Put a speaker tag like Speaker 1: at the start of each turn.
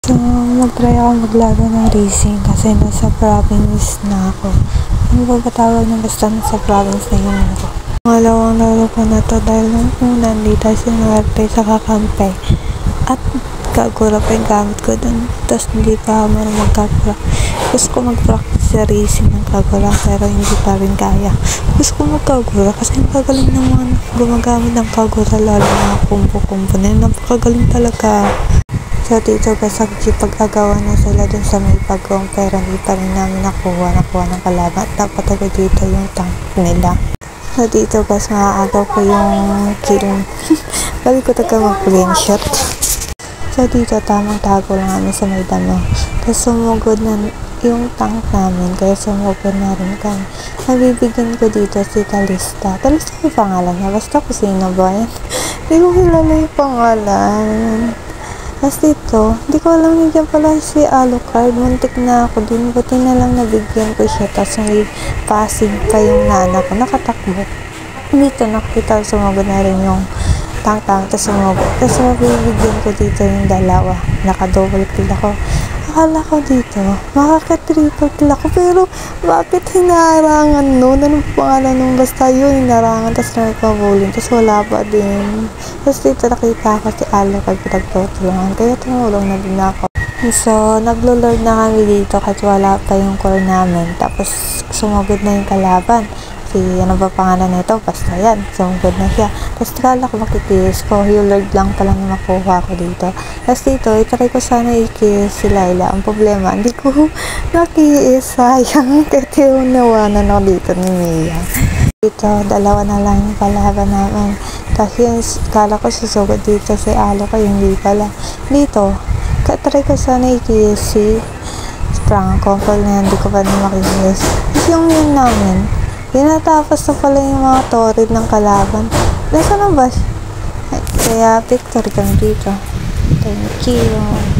Speaker 1: So, mag-try ako maglaro ng racing kasi nasa province na ako. Ano ba tawag na basta nasa province na yun ako? Pangalawang laro ko na to dahil nung una hindi tayo sinwerte sa kakampi. At kagura pa yung gamit ko dun. Tapos hindi pa ako marunong magkagura. Gusto ko mag-practice sa racing ng kagura pero hindi pa rin kaya. Gusto ko magkagura kasi napakagaling naman gumagamit ng kagura lalo na kumpo-kumpo na yun. Napakagaling talaga. So dito guys, nakikipag-agawan na sila dun sa may pagong pero hindi pa rin namin nakuha ng kalaban. At dapat agad dito yung tank nila. So dito guys, maaagaw ko yung kill. Bali ko taga mag-green shot. So dito tamang tago lang namin sa may damo. Tapos sumugod na yung tank namin kaya sumugod na rin kami. Nabibigyan ko dito si Talista. Talista yung pangalan niya. Basta ko sino ba yan? Hindi ko kilala yung pangalan. Tapos dito, hindi ko alam nandiyan pala si Alucard. Muntik na ako dun. Buti na lang nabigyan ko siya. Tapos may pasig pa yung nana ko. Nakatakbo. Dito nakita sumugod na rin yung tank-tank. Tapos sumugod. Tapos mabibigyan ko dito yung dalawa. Naka-double kill ako. Akala ko dito, makaka-triple kill ako. Pero bakit hinarangan nun? Anong pangalan nung basta yun? Hinarangan. Tapos nakikabulin. Tapos wala pa din. Tapos dito nakita ko si Alucard pinagtutulungan. Kaya tumulong na din ako. So, naglo-lord na kami dito kahit wala pa yung core namin. Tapos, sumugod na yung kalaban. Ano ba pangalan nito? Basta yan. Sumugod na siya. Tapos, kala ko makikis ko. Yung lord lang pala na makuha ko dito. Tapos dito, itry ko sana i-kiss si Layla. Ang problema, hindi ko nakikis. Sayang. Kahit yung nawanan ako dito ni Mia. Dito, dalawa na lang yung kalaban namin. Tapos yun, kala ko susugod dito si Alucard, hindi pala. Dito, try ko sana i-kiss si Franco. Pag na hindi ko pa na makikis. Tapos yung yun namin, natapos na pala yung mga torrid ng kalaban. Nasa na ba? Kaya victory kami dito. Thank you.